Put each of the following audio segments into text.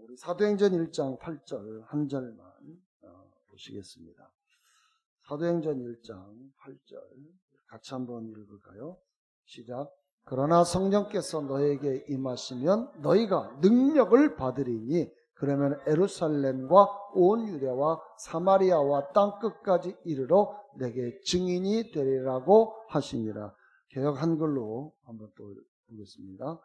우리 사도행전 1장 8절 한 절만 보시겠습니다. 사도행전 1장 8절 같이 한번 읽을까요? 시작. 그러나 성령께서 너에게 임하시면 너희가 능력을 받으리니 그러면 예루살렘과 온 유대와 사마리아와 땅끝까지 이르러 내게 증인이 되리라고 하시니라. 개역 한글로 한번 또 보겠습니다.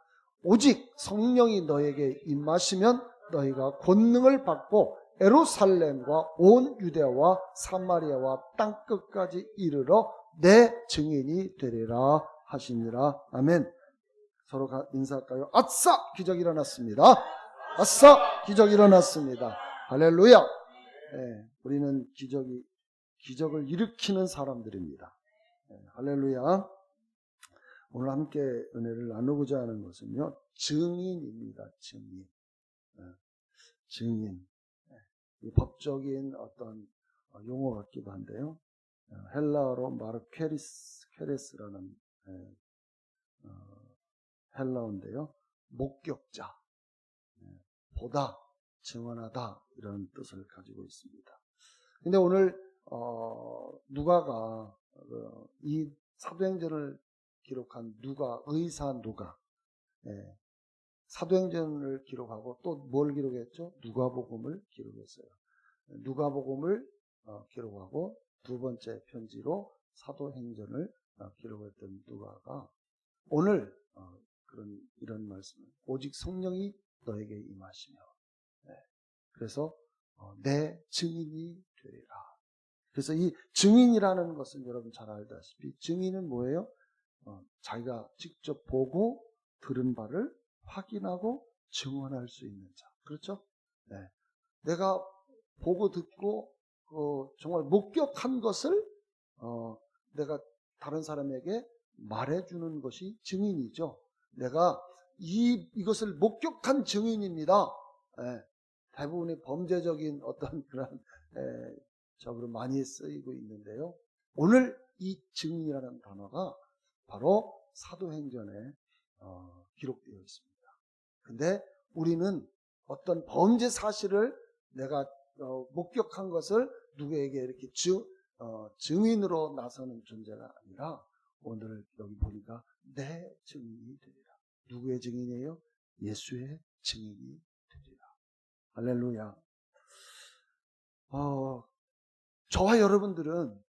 오직 성령이 너에게 임하시면 너희가 권능을 받고 예루살렘과 온 유대와 사마리아와 땅끝까지 이르러 내 증인이 되리라 하시니라. 아멘. 서로 인사할까요? 아싸! 기적 일어났습니다. 아싸! 기적 일어났습니다. 할렐루야. 네, 우리는 기적을 일으키는 사람들입니다. 네, 할렐루야. 오늘 함께 은혜를 나누고자 하는 것은요, 증인입니다. 증인. 네, 증인. 네, 이 법적인 어떤 용어 같기도 한데요. 헬라어로 마르케레스라는 헬라어인데요. 목격자, 보다, 증언하다 이런 뜻을 가지고 있습니다. 근데 오늘 누가가 이 사도행전을 기록한 의사 누가, 사도행전을 기록하고 또 뭘 기록했죠? 누가복음을 기록했어요. 누가복음을 기록하고 두 번째 편지로 사도행전을 기록했던 누가가 오늘 이런 말씀을 오직 성령이 너에게 임하시며 그래서 내 증인이 되리라. 그래서 이 증인이라는 것은 여러분 잘 알다시피 증인은 뭐예요? 자기가 직접 보고 들은 바를 확인하고 증언할 수 있는 자. 그렇죠? 네. 내가 보고 듣고 정말 목격한 것을 내가 다른 사람에게 말해주는 것이 증인이죠. 내가 이것을 목격한 증인입니다. 대부분의 범죄적인 어떤 그런 적으로 많이 쓰이고 있는데요. 오늘 이 증인이라는 단어가 바로 사도행전에 기록되어 있습니다. 근데 우리는 어떤 범죄 사실을 내가 목격한 것을 누구에게 이렇게 증인으로 나서는 존재가 아니라 오늘 여기 보니까 내 증인이 되리라. 누구의 증인이에요? 예수의 증인이 되리라. 할렐루야. 저와 여러분들은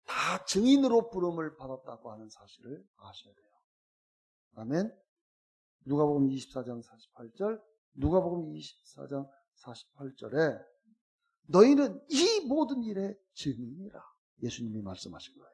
다 증인으로 부름을 받았다고 하는 사실을 아셔야 돼요. 아멘. 누가복음 24장 48절, 누가복음 24장 48절에 너희는 이 모든 일의 증인이라 예수님이 말씀하신 거예요.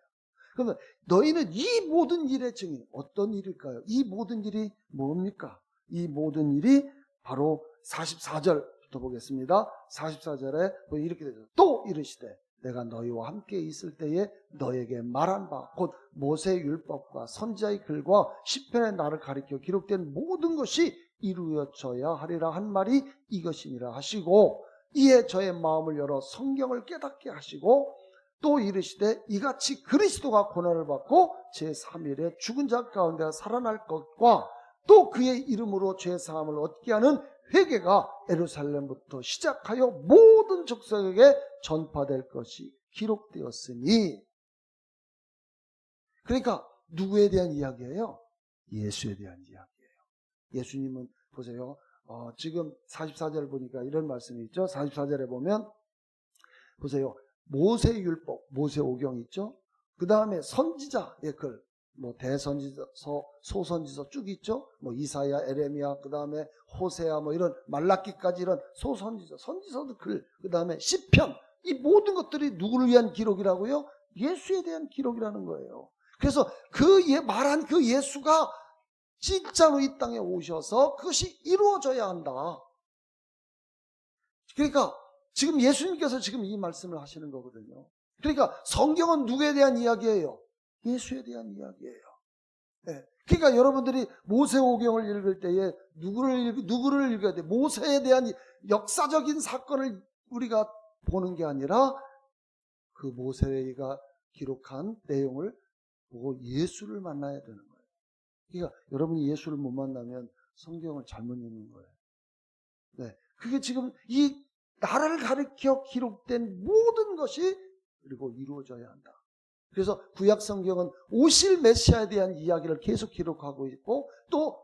그러면 너희는 이 모든 일의 증인, 어떤 일일까요? 이 모든 일이 뭡니까? 이 모든 일이 바로 44절부터 보겠습니다. 44절에 이렇게 되죠. 또 이르시되 내가 너희와 함께 있을 때에 너에게 말한 바 곧 모세의 율법과 선지자의 글과 시편의 나를 가리켜 기록된 모든 것이 이루어져야 하리라 한 말이 이것이니라 하시고 이에 저의 마음을 열어 성경을 깨닫게 하시고 또 이르시되 이같이 그리스도가 고난을 받고 제3일에 죽은 자 가운데 살아날 것과 또 그의 이름으로 죄사함을 얻게 하는 회개가 예루살렘부터 시작하여 모든 족속에게 전파될 것이 기록되었으니. 그러니까 누구에 대한 이야기예요? 예수에 대한 이야기예요. 예수님은 보세요. 지금 44절 보니까 이런 말씀이 있죠. 44절에 보면 보세요. 모세율법, 모세오경 있죠. 그 다음에 선지자의 글, 대선지서, 소선지서 쭉 있죠. 이사야, 에레미야, 그 다음에 호세야, 이런 말라기까지 이런 소선지서, 선지서도 글, 그 다음에 시편, 이 모든 것들이 누구를 위한 기록이라고요? 예수에 대한 기록이라는 거예요. 그래서 말한 그 예수가 진짜로 이 땅에 오셔서 그것이 이루어져야 한다. 그러니까 지금 예수님께서 지금 이 말씀을 하시는 거거든요. 그러니까 성경은 누구에 대한 이야기예요? 예수에 대한 이야기예요. 네. 그러니까 여러분들이 모세오경을 읽을 때에 누구를 읽어야 돼? 모세에 대한 역사적인 사건을 우리가 보는 게 아니라 그 모세가 기록한 내용을 보고 예수를 만나야 되는 거예요. 그러니까 여러분이 예수를 못 만나면 성경을 잘못 읽는 거예요. 네. 그게 지금 이 나를 가리켜 기록된 모든 것이 그리고 이루어져야 한다. 그래서 구약 성경은 오실 메시아에 대한 이야기를 계속 기록하고 있고 또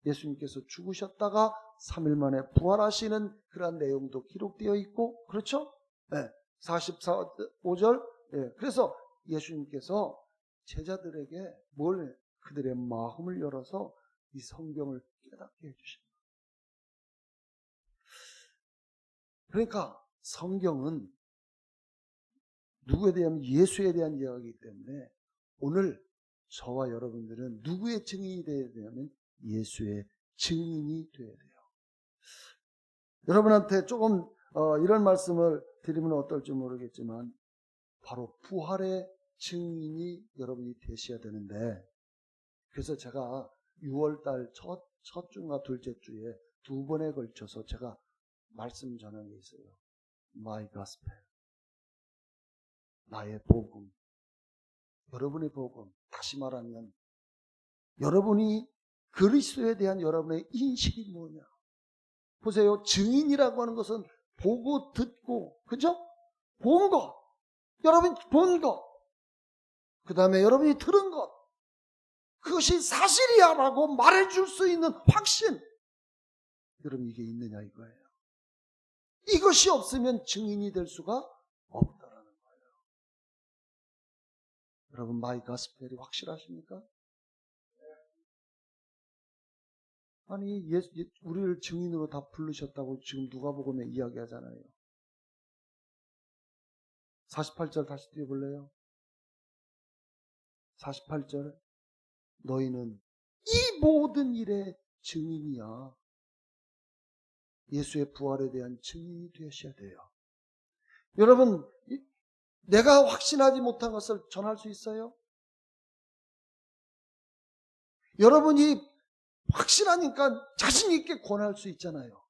예수님께서 죽으셨다가 3일 만에 부활하시는 그러한 내용도 기록되어 있고 그렇죠? 네. 44절 그래서 예수님께서 제자들에게 그들의 마음을 열어서 이 성경을 깨닫게 해주십니다. 그러니까 성경은 누구에 대한 예수에 대한 이야기이기 때문에 오늘 저와 여러분들은 누구의 증인이 되어야 되냐면 예수의 증인이 되어야 돼요. 여러분한테 조금 이런 말씀을 드리면 어떨지 모르겠지만 바로 부활의 증인이 여러분이 되셔야 되는데 그래서 제가 6월달 첫 주인가 둘째 주에 2번에 걸쳐서 제가 말씀 전한 게 있어요. My Gospel. 나의 복음. 여러분의 복음. 다시 말하면 여러분이 그리스도에 대한 여러분의 인식이 뭐냐. 보세요. 증인이라고 하는 것은 보고 듣고 그죠? 본 것. 여러분이 본 것. 그 다음에 여러분이 들은 것. 그것이 사실이야 라고 말해줄 수 있는 확신. 여러분 이게 있느냐 이거예요. 이것이 없으면 증인이 될 수가 없다라는 거예요. 여러분 마이 가스펠이 확실하십니까? 아니 우리를 증인으로 다 부르셨다고 지금 누가복음에 이야기하잖아요. 48절 다시 띄워볼래요? 48절 너희는 이 모든 일의 증인이야. 예수의 부활에 대한 증인이 되셔야 돼요. 여러분 내가 확신하지 못한 것을 전할 수 있어요? 여러분이 확신하니까 자신 있게 권할 수 있잖아요.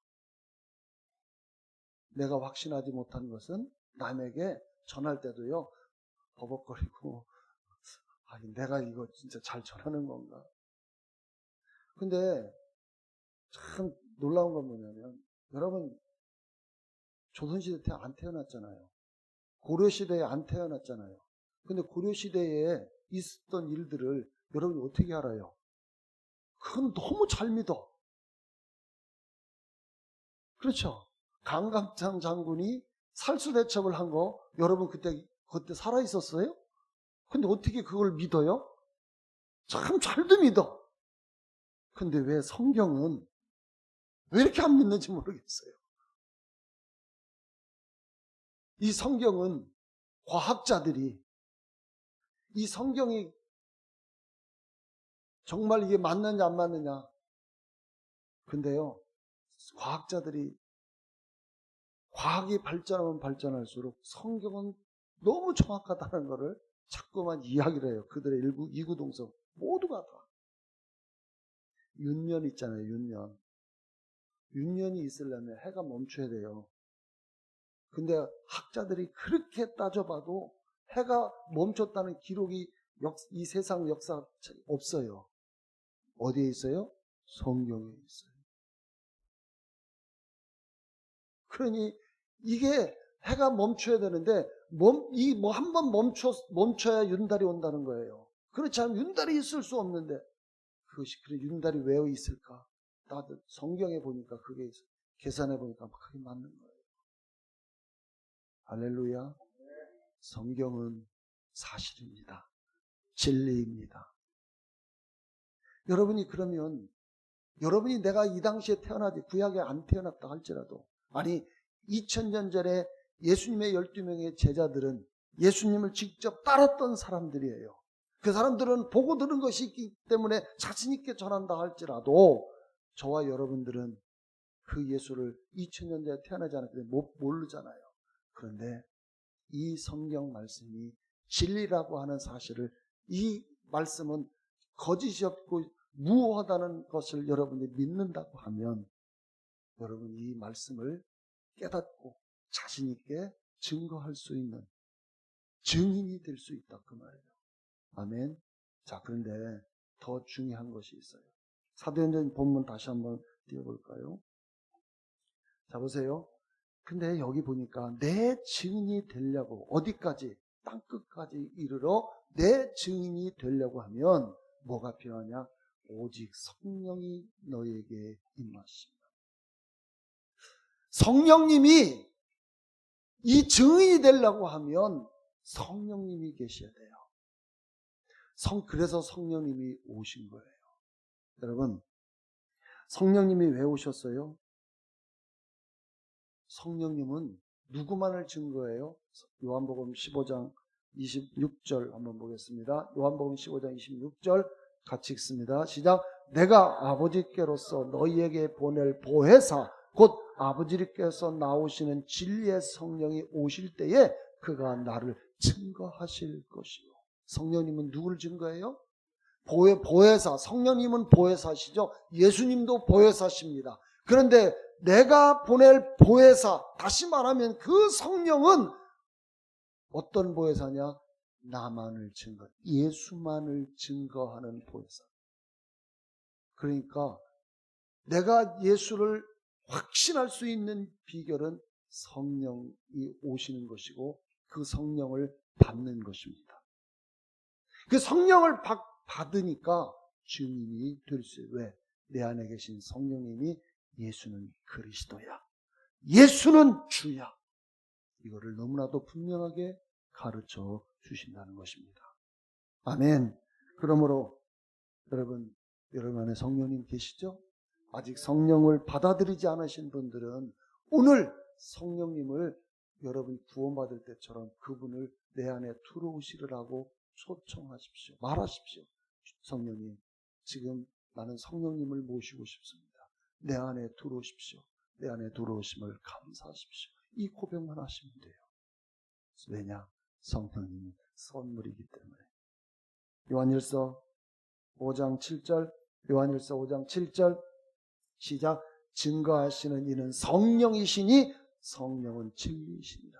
내가 확신하지 못한 것은 남에게 전할 때도요. 버벅거리고 아니 내가 이거 진짜 잘 전하는 건가? 근데 참 놀라운 건 뭐냐면 여러분 조선시대 때 안 태어났잖아요. 고려시대에 안 태어났잖아요. 근데 고려시대에 있었던 일들을 여러분이 어떻게 알아요? 그건 너무 잘 믿어. 그렇죠? 강감장 장군이 살수대첩을 한 거 여러분 그때 살아 있었어요? 근데 어떻게 그걸 믿어요? 참 잘도 믿어. 근데 왜 성경은 왜 이렇게 안 믿는지 모르겠어요. 이 성경은 과학자들이 이 성경이 정말 이게 맞느냐 안 맞느냐. 근데요. 과학이 발전하면 발전할수록 성경은 너무 정확하다는 것을 자꾸만 이야기를 해요. 그들의 이구동성 모두가 다. 윤년 있잖아요. 윤년. 윤년이 있으려면 해가 멈춰야 돼요. 근데 학자들이 그렇게 따져봐도 해가 멈췄다는 기록이 이 세상 역사 없어요. 어디에 있어요? 성경에 있어요. 그러니 이게 해가 멈춰야 되는데 한 번 멈춰야 윤달이 온다는 거예요. 그렇지 않으면 윤달이 있을 수 없는데 그것이 그래 윤달이 왜 있을까? 나도 성경에 보니까 그게 계산해 보니까 그게 맞는 거예요. 할렐루야. 성경은 사실입니다. 진리입니다. 여러분이 그러면 여러분이 내가 이 당시에 태어나지 구약에 안 태어났다 할지라도 아니 2000년 전에 예수님의 12명의 제자들은 예수님을 직접 따랐던 사람들이에요. 그 사람들은 보고 들은 것이 있기 때문에 자신 있게 전한다 할지라도 저와 여러분들은 그 예수를 2000년 전에 태어나지 않았기 때문에 모르잖아요. 그런데 이 성경 말씀이 진리라고 하는 사실을 이 말씀은 거짓이 없고 무효하다는 것을 여러분이 믿는다고 하면 여러분 이 말씀을 깨닫고 자신 있게 증거할 수 있는 증인이 될 수 있다 그 말이에요. 아멘. 자, 그런데 더 중요한 것이 있어요. 사도행전 본문 다시 한번 띄워볼까요? 자, 보세요. 근데 여기 보니까 내 증인이 되려고, 어디까지? 땅끝까지 이르러 내 증인이 되려고 하면 뭐가 필요하냐? 오직 성령이 너에게 임하시면. 성령님이 이 증인이 되려고 하면 성령님이 계셔야 돼요. 그래서 성령님이 오신 거예요. 여러분, 성령님이 왜 오셨어요? 성령님은 누구만을 증거해요? 요한복음 15장 26절 한번 보겠습니다. 요한복음 15장 26절 같이 읽습니다. 시작. 내가 아버지께로서 너희에게 보낼 보혜사 곧 아버지께서 나오시는 진리의 성령이 오실 때에 그가 나를 증거하실 것이요. 성령님은 누구를 증거해요? 보혜사. 성령님은 보혜사시죠. 예수님도 보혜사십니다. 그런데 내가 보낼 보혜사, 다시 말하면 그 성령은 어떤 보혜사냐? 나만을 예수만을 증거하는 보혜사. 그러니까 내가 예수를 확신할 수 있는 비결은 성령이 오시는 것이고 그 성령을 받는 것입니다. 그 성령을 받으니까 증인이 될 수 있어요. 왜? 내 안에 계신 성령님이 예수는 그리스도야, 예수는 주야, 이거를 너무나도 분명하게 가르쳐 주신다는 것입니다. 아멘. 그러므로 여러분 안에 성령님 계시죠? 아직 성령을 받아들이지 않으신 분들은 오늘 성령님을 여러분 구원받을 때처럼 그분을 내 안에 들어오시라고 초청하십시오. 말하십시오. 성령님, 지금 나는 성령님을 모시고 싶습니다. 내 안에 들어오십시오. 내 안에 들어오심을 감사하십시오. 이 고백만 하시면 돼요. 왜냐? 성령님이 선물이기 때문에. 요한일서 5장 7절, 요한일서 5장 7절 시작. 증거하시는 이는 성령이시니 성령은 진리이시니라.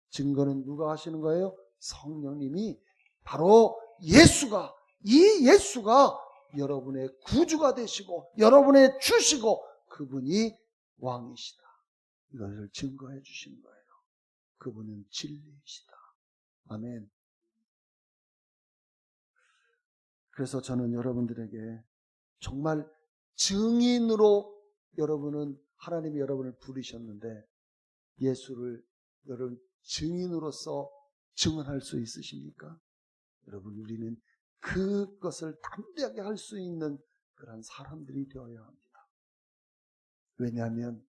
증거는 누가 하시는 거예요? 성령님이. 바로 예수가, 이 예수가 여러분의 구주가 되시고 여러분의 주시고 그분이 왕이시다. 이것을 증거해 주시는 거예요. 그분은 진리이시다. 아멘. 그래서 저는 여러분들에게 정말 증인으로 하나님이 여러분을 부르셨는데 예수를 여러분 증인으로서 증언할 수 있으십니까? 여러분, 우리는 그것을 담대하게 할 수 있는 그런 사람들이 되어야 합니다. 왜냐하면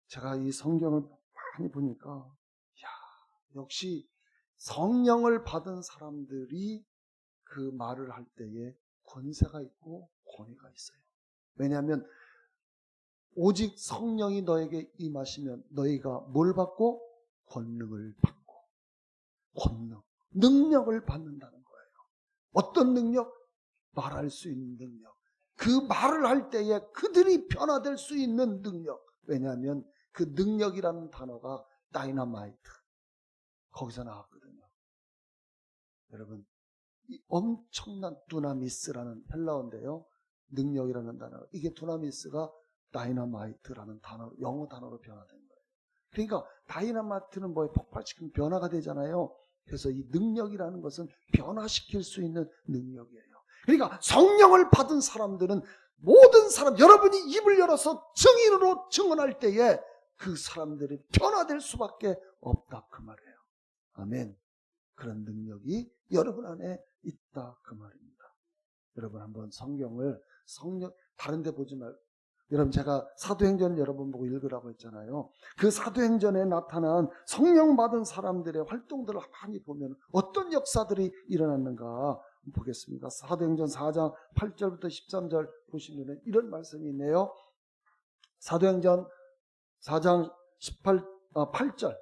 제가 이 성경을 많이 보니까 역시 성령을 받은 사람들이 그 말을 할 때에 권세가 있고 권위가 있어요. 왜냐하면 오직 성령이 너에게 임하시면 너희가 뭘 받고? 권능을 받고, 능력을 받는다는 거예요. 어떤 능력? 말할 수 있는 능력. 그 말을 할 때에 그들이 변화될 수 있는 능력. 왜냐하면 그 능력이라는 단어가 다이너마이트, 거기서 나왔거든요. 여러분, 이 엄청난 두나미스라는 헬라어인데요, 능력이라는 단어, 이게 두나미스가 다이너마이트라는 단어, 영어 단어로 변화된 거예요. 그러니까 다이너마이트는 뭐에 폭발시키면 변화가 되잖아요. 그래서 이 능력이라는 것은 변화시킬 수 있는 능력이에요. 그러니까 성령을 받은 사람들은 모든 사람, 여러분이 입을 열어서 증인으로 증언할 때에 그 사람들이 변화될 수밖에 없다 그 말이에요. 아멘. 그런 능력이 여러분 안에 있다 그 말입니다. 여러분 한번 성경을 다른 데 보지 말고, 여러분 제가 사도행전 여러분 보고 읽으라고 했잖아요. 그 사도행전에 나타난 성령 받은 사람들의 활동들을 많이 보면 어떤 역사들이 일어났는가 보겠습니다. 사도행전 4장 8절부터 13절 보시면 이런 말씀이 있네요. 사도행전 4장 8절.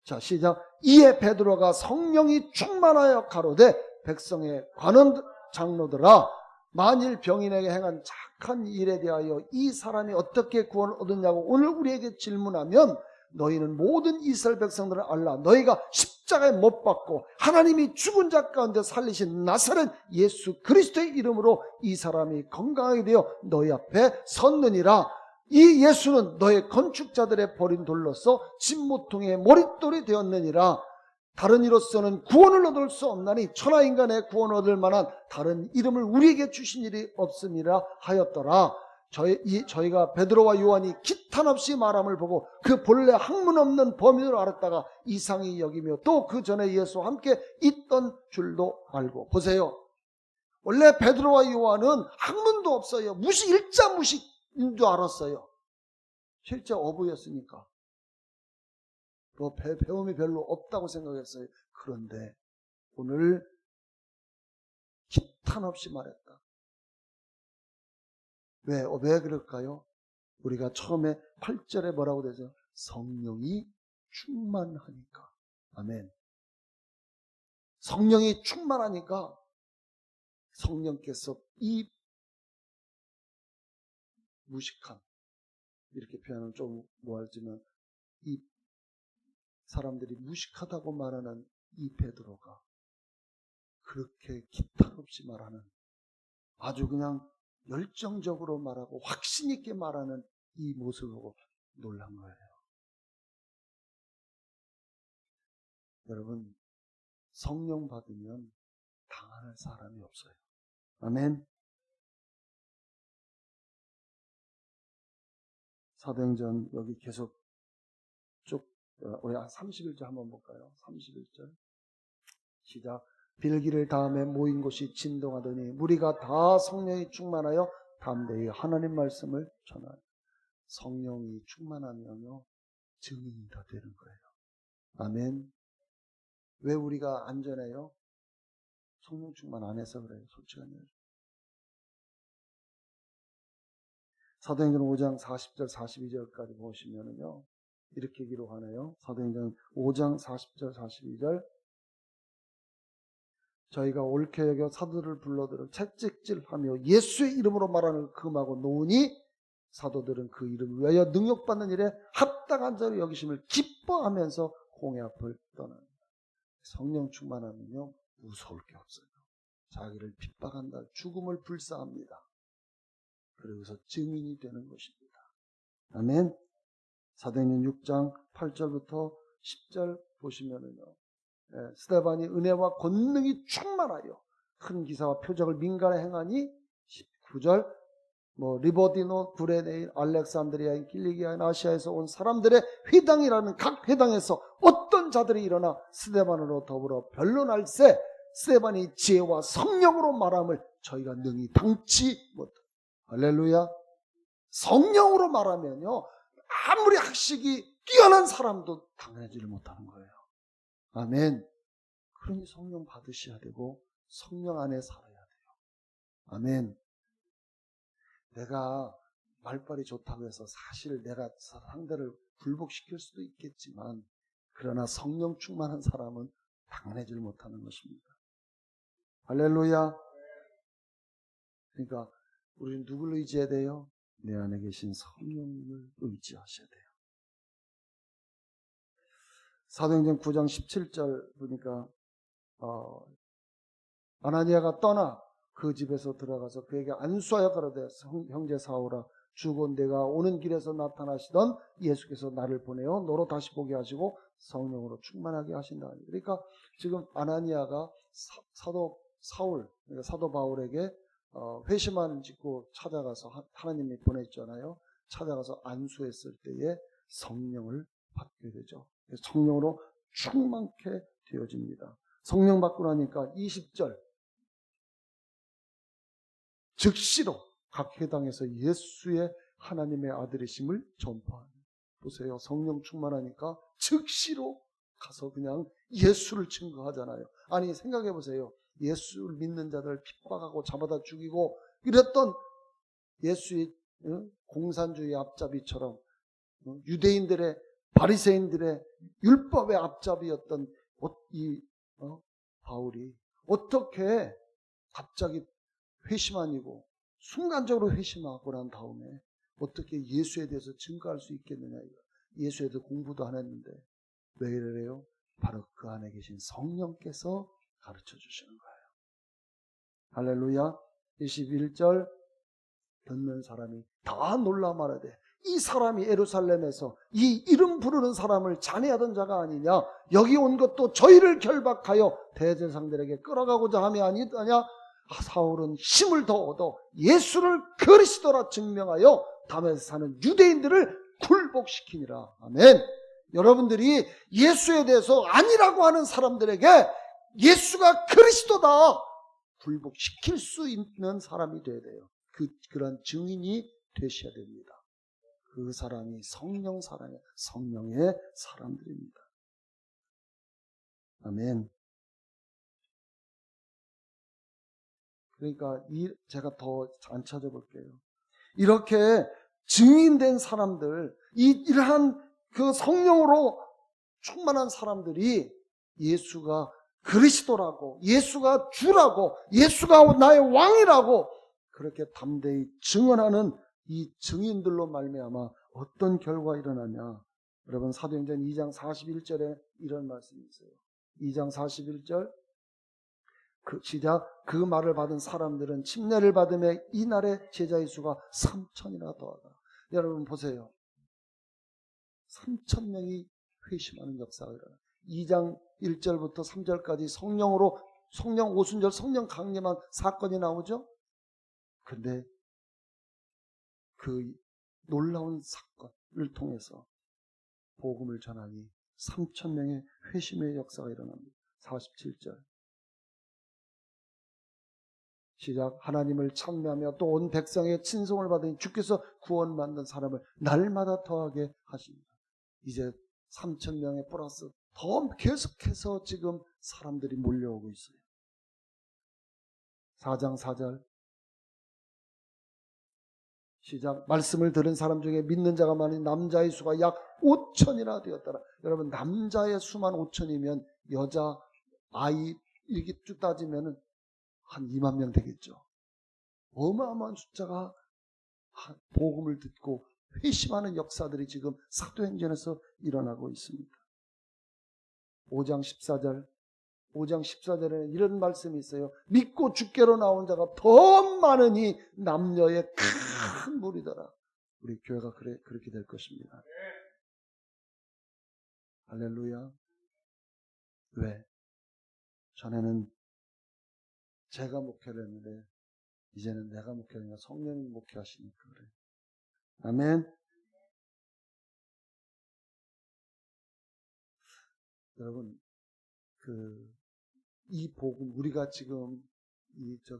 자, 시작. 이에 베드로가 성령이 충만하여 가로되 백성의 관원 장로들아, 만일 병인에게 행한 착한 일에 대하여 이 사람이 어떻게 구원을 얻었냐고 오늘 우리에게 질문하면 너희는 모든 이스라엘 백성들을 알라. 너희가 십자가에 못 박고 하나님이 죽은 자 가운데 살리신 나사렛 예수 그리스도의 이름으로 이 사람이 건강하게 되어 너희 앞에 섰느니라. 이 예수는 너의 건축자들의 버린 돌로서 진모퉁이의 머릿돌이 되었느니라. 다른 이로서는 구원을 얻을 수 없나니 천하인간의 구원을 얻을 만한 다른 이름을 우리에게 주신 일이 없음이라 하였더라. 저희가 베드로와 요한이 기탄 없이 말함을 보고 그 본래 학문 없는 범인으로 알았다가 이상히 여기며 또 그 전에 예수와 함께 있던 줄도 알고. 보세요. 원래 베드로와 요한은 학문도 없어요. 일자 무식인 줄 알았어요. 실제 어부였으니까. 배움이 별로 없다고 생각했어요. 그런데 오늘 기탄 없이 말했다. 왜 그럴까요? 우리가 처음에 8절에 뭐라고 되죠? 성령이 충만하니까. 아멘. 성령이 충만하니까 성령께서 이 무식한, 이렇게 표현은 좀 뭐하지만 이 사람들이 무식하다고 말하는 이 베드로가 그렇게 기탄 없이 말하는, 아주 그냥 열정적으로 말하고 확신 있게 말하는 이 모습을 보고 놀란 거예요. 여러분, 성령 받으면 당할 사람이 없어요. 아멘. 사도행전 여기 계속 쭉 우리 31절 한번 볼까요? 31절 시작. 빌기를 다음에 모인 곳이 진동하더니 무리가 다 성령이 충만하여 담대히 하나님 말씀을 전하여. 성령이 충만하면요 증인이 다 되는 거예요. 아멘. 왜 우리가 안전해요? 성령 충만 안 해서 그래요. 솔직한 얘기. 사도행전 5장 40절 42절까지 보시면은요 이렇게 기록하네요. 사도행전 5장 40절 42절 저희가 옳게 여겨 사도들을 불러들어 채찍질하며 예수의 이름으로 말하는 금하고 놓으니 사도들은 그 이름을 위하여 능력받는 일에 합당한 자로 여기심을 기뻐하면서 공회 앞을 떠납니다. 성령 충만하면요 무서울 게 없어요. 자기를 핍박한다, 죽음을 불사합니다. 그러고서 증인이 되는 것입니다. 아멘. 사도행전 6장 8절부터 10절 보시면은요 스데반이 은혜와 권능이 충만하여 큰 기사와 표적을 민간에 행하니 19절 리버디노, 구레네인, 알렉산드리아인, 길리기아인, 아시아에서 온 사람들의 회당이라는 각 회당에서 어떤 자들이 일어나 스데반으로 더불어 변론할세 스데반이 지혜와 성령으로 말함을 저희가 능히 당치 못하고. 할렐루야. 성령으로 말하면요 아무리 학식이 뛰어난 사람도 당하지를 못하는 거예요. 아멘. 그러니 성령 받으셔야 되고 성령 안에 살아야 돼요. 아멘. 내가 말빨이 좋다고 해서 사실 내가 상대를 굴복시킬 수도 있겠지만 그러나 성령 충만한 사람은 당해질 못하는 것입니다. 할렐루야. 그러니까 우리는 누구를 의지해야 돼요? 내 안에 계신 성령을 의지하셔야 돼요. 사도행전 9장 17절 보니까 아나니아가 떠나 그 집에서 들어가서 그에게 안수하여 가로되 형제 사울아 주곧 내가 오는 길에서 나타나시던 예수께서 나를 보내어 너로 다시 보게 하시고 성령으로 충만하게 하신다. 그러니까 지금 아나니아가 사도 사울, 그러니까 사도 바울에게 회심만 짓고 찾아가서 하나님이 보냈잖아요. 찾아가서 안수했을 때에 성령을 받게 되죠. 성령으로 충만케 되어집니다. 성령 받고 나니까 20절 즉시로 각 회당에서 예수의 하나님의 아들이심을 전파하는. 보세요. 성령 충만하니까 즉시로 가서 그냥 예수를 증거하잖아요. 아니 생각해 보세요. 예수를 믿는 자들을 핍박하고 잡아다 죽이고 이랬던 예수의 공산주의 앞잡이처럼 유대인들의 바리새인들의 율법의 앞잡이였던 이 바울이 어떻게 갑자기 회심하니고 순간적으로 회심하고 난 다음에 어떻게 예수에 대해서 증거할 수 있겠느냐. 예수에 대해서 공부도 안 했는데 왜 이래요? 바로 그 안에 계신 성령께서 가르쳐 주시는 거예요. 할렐루야. 21절 듣는 사람이 다 놀라 말하되 이 사람이 예루살렘에서 이 이름 부르는 사람을 잔해하던 자가 아니냐? 여기 온 것도 저희를 결박하여 대제사장들에게 끌어가고자 함이 아니더냐? 사울은 힘을 더 얻어 예수를 그리스도라 증명하여 다메섹에 사는 유대인들을 굴복시키니라. 아멘. 여러분들이 예수에 대해서 아니라고 하는 사람들에게 예수가 그리스도다 굴복시킬 수 있는 사람이 되어야 돼요. 그런 증인이 되셔야 됩니다. 그 사람이 성령의 사람들입니다. 아멘. 그러니까 제가 더 안 찾아볼게요. 이렇게 증인된 사람들, 이러한 그 성령으로 충만한 사람들이 예수가 그리스도라고, 예수가 주라고, 예수가 나의 왕이라고 그렇게 담대히 증언하는 이 증인들로 말미암아 어떤 결과가 일어나냐? 여러분 사도행전 2장 41절에 이런 말씀이 있어요. 2장 41절 시작. 그 말을 받은 사람들은 침례를 받으며 이날의 제자의 수가 3,000이나 더하다. 여러분 보세요. 3,000명이 회심하는 역사가 일어나. 2장 1절부터 3절까지 성령 오순절 성령 강림한 사건이 나오죠. 근데 그 놀라운 사건을 통해서 복음을 전하니 3,000명의 회심의 역사가 일어납니다. 47절 시작. 하나님을 찬미하며 또 온 백성의 친송을 받으니 주께서 구원 만든 사람을 날마다 더하게 하십니다. 이제 3,000명의 플러스 더 계속해서 지금 사람들이 몰려오고 있어요. 4장 4절 시작. 말씀을 들은 사람 중에 믿는 자가 많은 남자의 수가 약 5,000이나 되었더라. 여러분 남자의 수만 5,000이면 여자 아이 이렇게 쭉 따지면 한 2만 명 되겠죠. 어마어마한 숫자가 복음을 듣고 회심하는 역사들이 지금 사도행전에서 일어나고 있습니다. 5장 14절에는 이런 말씀이 있어요. 믿고 주께로 나온 자가 더 많으니 남녀의 큰 무리더라. 우리 교회가 그렇게 될 것입니다. 할렐루야. 왜? 전에는 제가 목회를 했는데 이제는 내가 목회하니까 성령이 목회하시니까 그래. 아멘. 여러분 이 복음 우리가 지금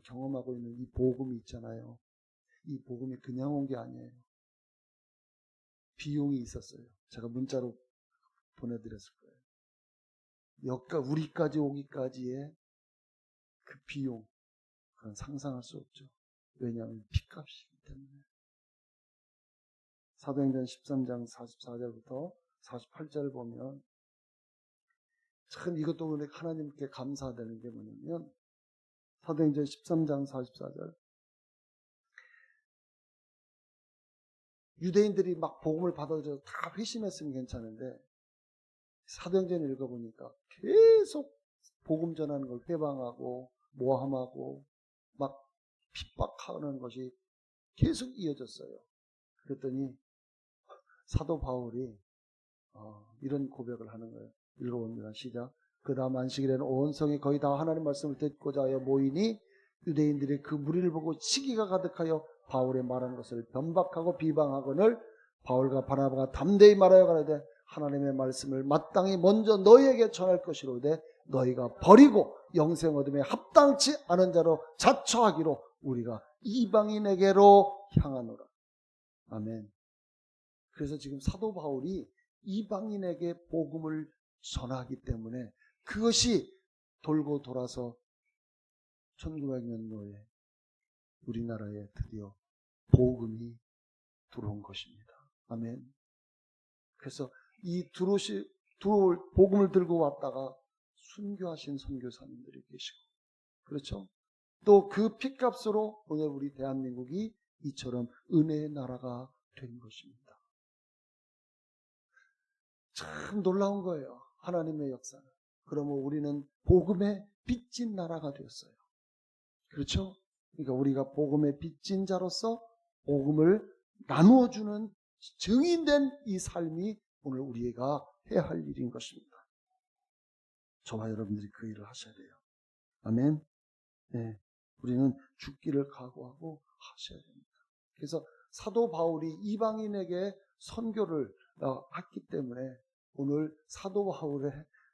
경험하고 있는 이 복음이 있잖아요. 이 복음이 그냥 온 게 아니에요. 비용이 있었어요. 제가 문자로 보내드렸을 거예요. 우리까지 오기까지의 그 비용, 그건 상상할 수 없죠. 왜냐하면 피값이기 때문에. 사도행전 13장 44절부터 48절을 보면 참 이것도 하나님께 감사되는 게 뭐냐면 사도행전 13장 44절 유대인들이 막 복음을 받아들여서 다 회심했으면 괜찮은데 사도행전 읽어보니까 계속 복음 전하는 걸 회방하고 모함하고 막 핍박하는 것이 계속 이어졌어요. 그랬더니 사도 바울이 이런 고백을 하는 거예요. 읽어봅니다. 시작. 그 다음 안식일에는 온 성이 거의 다 하나님 말씀을 듣고자 하여 모이니 유대인들이 그 무리를 보고 시기가 가득하여 바울의 말한 것을 변박하고 비방하거늘 바울과 바나바가 담대히 말하여 가라되 하나님의 말씀을 마땅히 먼저 너희에게 전할 것이로되 너희가 버리고 영생 얻음에 합당치 않은 자로 자처하기로 우리가 이방인에게로 향하노라. 아멘. 그래서 지금 사도 바울이 이방인에게 복음을 전하기 때문에 그것이 돌고 돌아서 1900년도에 우리나라에 드디어 복음이 들어온 것입니다. 아멘. 그래서 이 들어올 복음을 들고 왔다가 순교하신 선교사님들이 계시고, 그렇죠? 또 그 핏값으로 오늘 우리 대한민국이 이처럼 은혜의 나라가 된 것입니다. 참 놀라운 거예요. 하나님의 역사는. 그러면 우리는 복음의 빚진 나라가 되었어요. 그렇죠? 그러니까 우리가 복음의 빚진 자로서 복음을 나누어주는 증인된 이 삶이 오늘 우리가 해야 할 일인 것입니다. 저와 여러분들이 그 일을 하셔야 돼요. 아멘. 네, 우리는 죽기를 각오하고 하셔야 됩니다. 그래서 사도 바울이 이방인에게 선교를 했기 때문에 오늘 사도 바울의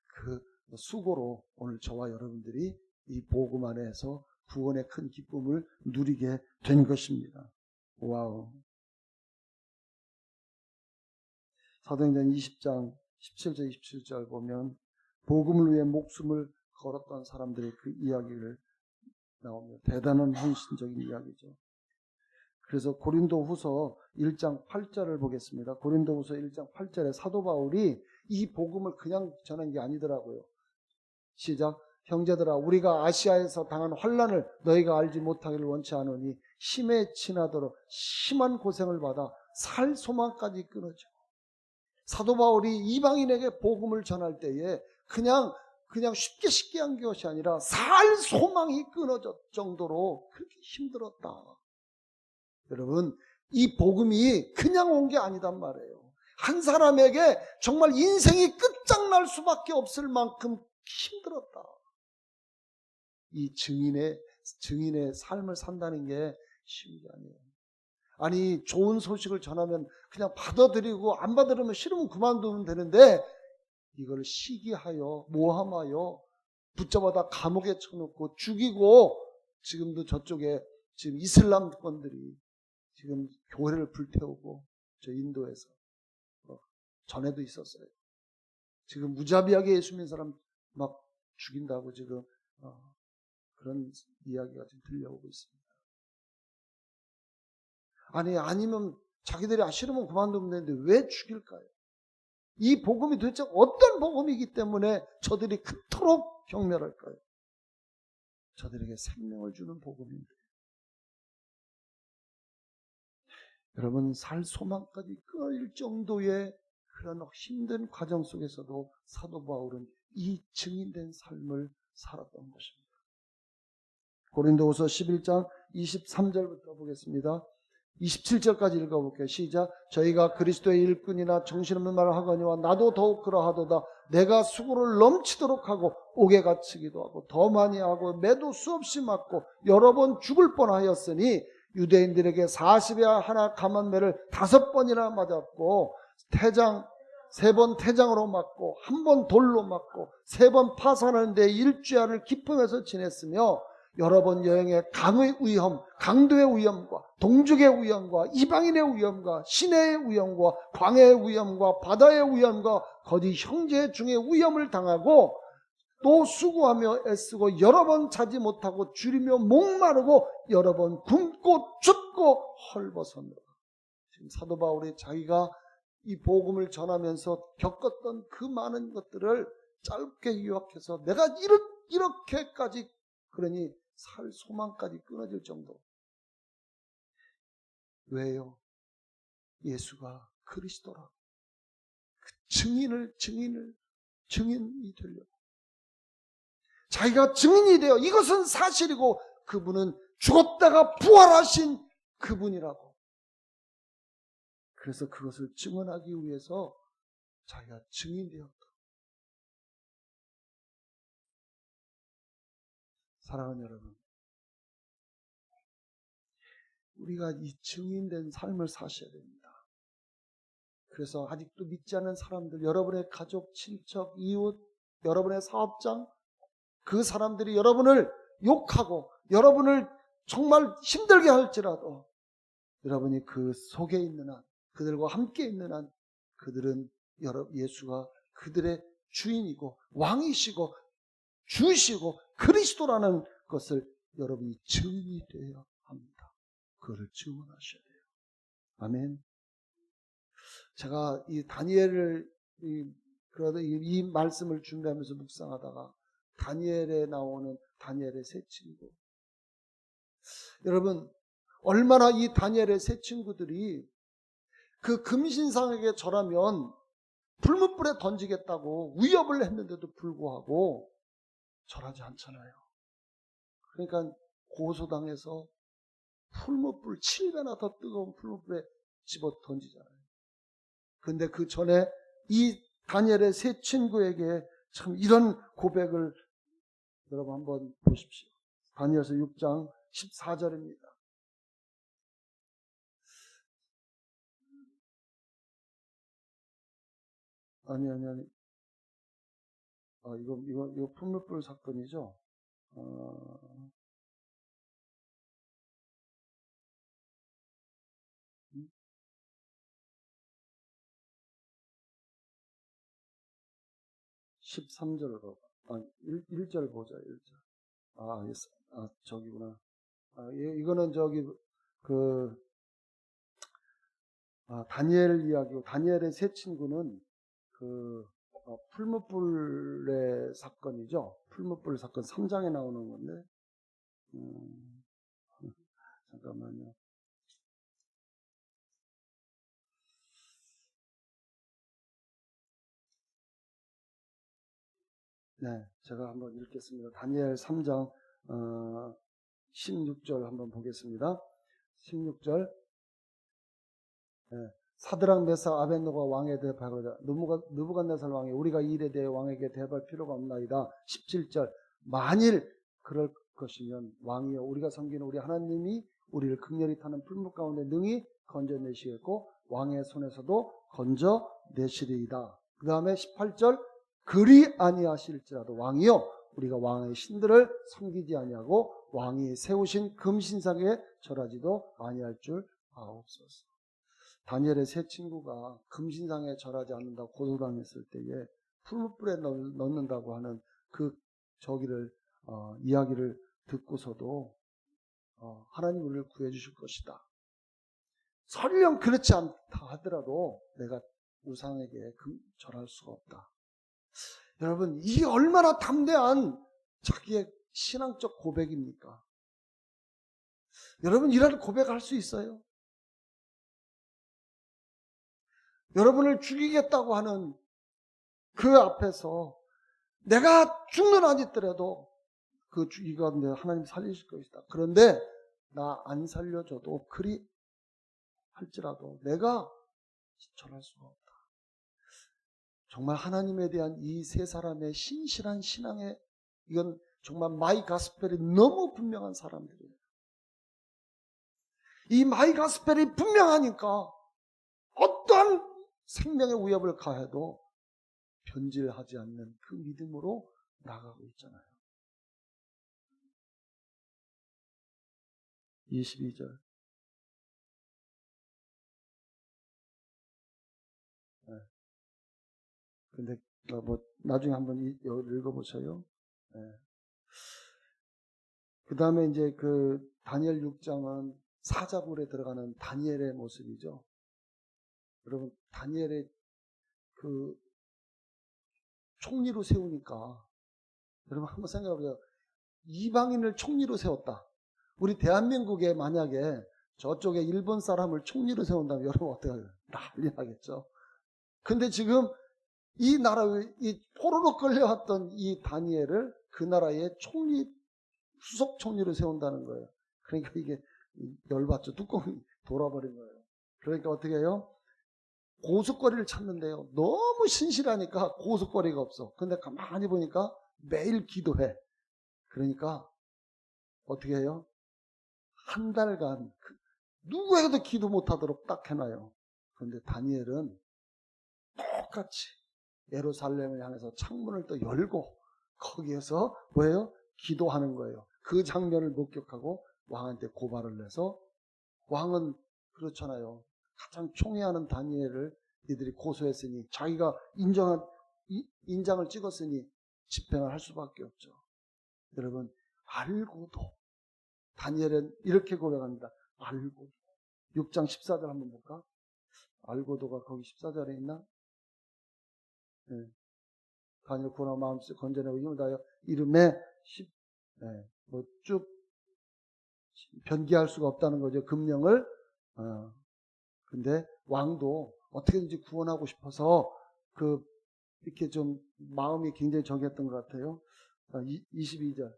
그 수고로 오늘 저와 여러분들이 이 복음 안에서 구원의 큰 기쁨을 누리게 된 것입니다. 와우. 사도행전 20장 17절 27절 보면 복음을 위해 목숨을 걸었던 사람들의 그 이야기를 나옵니다. 대단한 헌신적인 이야기죠. 그래서 고린도후서 1장 8절을 보겠습니다. 고린도후서 1장 8절에 사도 바울이 이 복음을 그냥 전한 게 아니더라고요. 시작. 형제들아, 우리가 아시아에서 당한 환난을 너희가 알지 못하기를 원치 않으니 심에 지나도록 심한 고생을 받아 살 소망까지 끊어지고, 사도 바울이 이방인에게 복음을 전할 때에 그냥 쉽게 한 것이 아니라 살 소망이 끊어질 정도로 그렇게 힘들었다. 여러분, 이 복음이 그냥 온 게 아니단 말이에요. 한 사람에게 정말 인생이 끝장날 수밖에 없을 만큼 힘들었다. 이 증인의 삶을 산다는 게 쉬운 게 아니에요. 아니, 좋은 소식을 전하면 그냥 받아들이고 안 받아들이면 싫으면 그만두면 되는데 이걸 시기하여 모함하여 붙잡아다 감옥에 쳐놓고 죽이고, 지금도 저쪽에 지금 이슬람권들이 지금 교회를 불태우고, 저 인도에서 전에도 있었어요. 지금 무자비하게 예수 믿는 사람 막 죽인다고 지금 그런 이야기가 지금 들려오고 있습니다. 아니면 자기들이 싫으면 그만두면 되는데 왜 죽일까요? 이 복음이 도대체 어떤 복음이기 때문에 저들이 그토록 경멸할까요? 저들에게 생명을 주는 복음인데, 여러분, 살 소망까지 끊어질 정도의 그런 힘든 과정 속에서도 사도 바울은 이 증인된 삶을 살았던 것입니다. 고린도후서 11장 23절부터 보겠습니다. 27절까지 읽어볼게요. 시작. 저희가 그리스도의 일꾼이나 정신없는 말을 하거니와 나도 더욱 그러하도다. 내가 수고를 넘치도록 하고 옥에 갇히기도 하고 더 많이 하고 매도 수없이 맞고 여러 번 죽을 뻔하였으니, 유대인들에게 40에 하나 감한매를 5번이나 맞았고, 3번 태장으로 맞고 1번 돌로 맞고 3번 파산하는데 일주일을 기품에서 지냈으며, 여러 번 여행에 강의 위험, 강도의 위험과 동족의 위험과 이방인의 위험과 시내의 위험과 광해의 위험과 바다의 위험과 거짓 형제 중에 위험을 당하고, 또 수고하며 애쓰고 여러 번 자지 못하고 줄이며 목마르고 여러 번 굶고 춥고 헐벗었노라. 지금 사도 바울이 자기가 이 복음을 전하면서 겪었던 그 많은 것들을 짧게 요약해서 내가 이렇게까지, 그러니 살 소망까지 끊어질 정도. 왜요? 예수가 그리스도라. 그 증인이 되려고. 자기가 증인이 되어 이것은 사실이고 그분은 죽었다가 부활하신 그분이라고. 그래서 그것을 증언하기 위해서 자기가 증인되었다. 사랑하는 여러분, 우리가 이 증인된 삶을 사셔야 됩니다. 그래서 아직도 믿지 않는 사람들, 여러분의 가족, 친척, 이웃, 여러분의 사업장, 그 사람들이 여러분을 욕하고 여러분을 정말 힘들게 할지라도 여러분이 그 속에 있는 한, 그들과 함께 있는 한, 그들은 예수가 그들의 주인이고 왕이시고 주시고 그리스도라는 것을 여러분이 증인이 되어야 합니다. 그것을 증언하셔야 돼요. 아멘. 제가 이 다니엘을 이 말씀을 준비하면서 묵상하다가 다니엘에 나오는 다니엘의 세 친구, 여러분, 얼마나 이 다니엘의 세 친구들이 그 금신상에게 절하면 불문불에 던지겠다고 위협을 했는데도 불구하고 절하지 않잖아요. 그러니까 고소당해서 풀무불 7배나 더 뜨거운 풀무불에 집어 던지잖아요. 근데 그 전에 이 다니엘의 세 친구에게 참 이런 고백을 여러분 한번 보십시오. 다니엘서 6장 14절입니다. 아니. 이거 풍물불 사건이죠? 13절로. 1절 보자, 1절. 저기구나. 이거는 다니엘 이야기고, 다니엘의 세 친구는 풀무불의 사건이죠. 풀무불 사건 3장에 나오는 건데, 잠깐만요. 네, 제가 한번 읽겠습니다. 다니엘 3장 16절 한번 보겠습니다. 16절. 네. 사드락 메사 아벤노가 왕에 대답하거든 느부갓네살 왕이 우리가 이 일에 대해 왕에게 대답할 필요가 없나이다. 17절. 만일 그럴 것이면 왕이여 우리가 섬기는 우리 하나님이 우리를 극렬히 타는 풀무 가운데 능히 건져내시겠고 왕의 손에서도 건져내시리이다. 그 다음에 18절. 그리 아니하실지라도 왕이여 우리가 왕의 신들을 섬기지 아니하고 왕이 세우신 금신상에 절하지도 아니할 줄 아옵소서. 다니엘의 세 친구가 금신상에 절하지 않는다고 고소당했을 때에 풀무불에 넣는다고 하는 이야기를 듣고서도 하나님 우리를 구해주실 것이다. 설령 그렇지 않다 하더라도 내가 우상에게 절할 수가 없다. 여러분, 이게 얼마나 담대한 자기의 신앙적 고백입니까? 여러분, 이런 고백할 수 있어요? 여러분을 죽이겠다고 하는 그 앞에서 내가 죽는 아니더라도 그 죽이건데 하나님 살리실 것이다. 그런데 나 안 살려줘도 그리 할지라도 내가 절할 수가 없다. 정말 하나님에 대한 이 세 사람의 신실한 신앙에 이건 정말 마이 가스펠이 너무 분명한 사람들이에요. 이 마이 가스펠이 분명하니까 어떠한 생명의 위협을 가해도 변질하지 않는 그 믿음으로 나가고 있잖아요. 22절. 네. 근데 나중에 한번 읽어보세요. 네. 그 다음에 이제 다니엘 6장은 사자굴에 들어가는 다니엘의 모습이죠. 여러분, 다니엘의 총리로 세우니까 여러분 한번 생각해보세요. 이방인을 총리로 세웠다. 우리 대한민국에 만약에 저쪽에 일본 사람을 총리로 세운다면 여러분 어떻게 하죠? 난리 나겠죠. 근데 지금 이 나라의 이 포로로 끌려왔던 이 다니엘을 그 나라의 수석 총리로 세운다는 거예요. 그러니까 이게 열받죠. 뚜껑이 돌아버린 거예요. 그러니까 어떻게 해요? 고속거리를 찾는데요. 너무 신실하니까 고속거리가 없어. 근데 가만히 보니까 매일 기도해. 그러니까 어떻게 해요? 한 달간 누구에게도 기도 못하도록 딱 해놔요. 그런데 다니엘은 똑같이 예루살렘을 향해서 창문을 또 열고 거기에서 뭐예요? 기도하는 거예요. 그 장면을 목격하고 왕한테 고발을 해서 왕은 그렇잖아요. 가장 총애하는 다니엘을 이들이 고소했으니 자기가 인장을 찍었으니 집행을 할 수밖에 없죠. 여러분, 알고도 다니엘은 이렇게 고백합니다. 알고도. 6장 14절 한번 볼까? 알고도가 거기 14절에 있나? 네. 다니엘 구나 마음속 건져내고 힘을 다하여 이름에 쭉 변기할 수가 없다는 거죠. 금령을. 근데 왕도 어떻게든지 구원하고 싶어서 이렇게 좀 마음이 굉장히 정했던 것 같아요. 22절.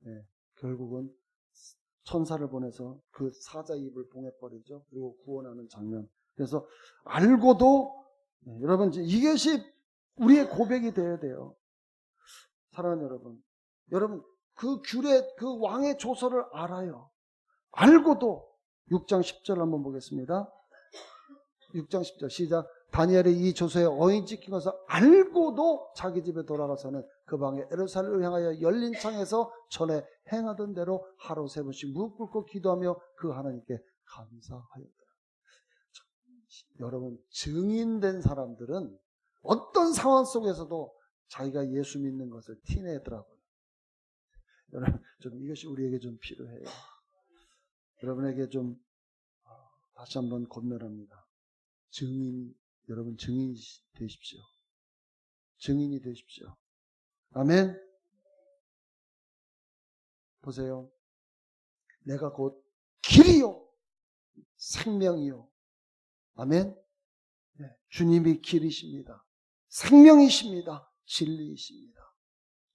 네, 결국은 천사를 보내서 그 사자 입을 봉해버리죠. 그리고 구원하는 장면. 그래서 알고도 여러분 이것이 우리의 고백이 되어야 돼요. 사랑하는 여러분 그 귤의 그 왕의 조서를 알아요. 알고도 6장 10절 한번 보겠습니다. 6장 10절 시작. 다니엘이 이 조서에 어인 찍힌 것을 알고도 자기 집에 돌아가서는 그 방에 예루살렘을 향하여 열린 창에서 전에 행하던 대로 하루 3번씩 무릎 꿇고 기도하며 그 하나님께 감사하였더라. 여러분 증인된 사람들은 어떤 상황 속에서도 자기가 예수 믿는 것을 티내더라고요. 여러분 좀 이것이 우리에게 좀 필요해요. 여러분에게 좀 다시 한번 권면합니다. 여러분 증인이 되십시오. 증인이 되십시오. 아멘. 보세요. 내가 곧 길이요 생명이요. 아멘. 네, 주님이 길이십니다. 생명이십니다. 진리이십니다.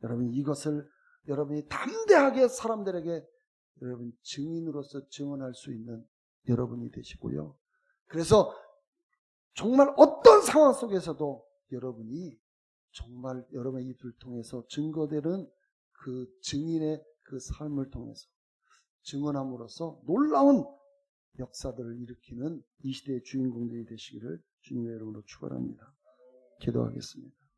여러분 이것을 여러분이 담대하게 사람들에게 여러분 증인으로서 증언할 수 있는 여러분이 되시고요. 그래서 정말 어떤 상황 속에서도 여러분이 정말 여러분의 입을 통해서 증거되는 그 증인의 그 삶을 통해서 증언함으로써 놀라운 역사들을 일으키는 이 시대의 주인공들이 되시기를 주님의 이름으로 축원합니다. 기도하겠습니다.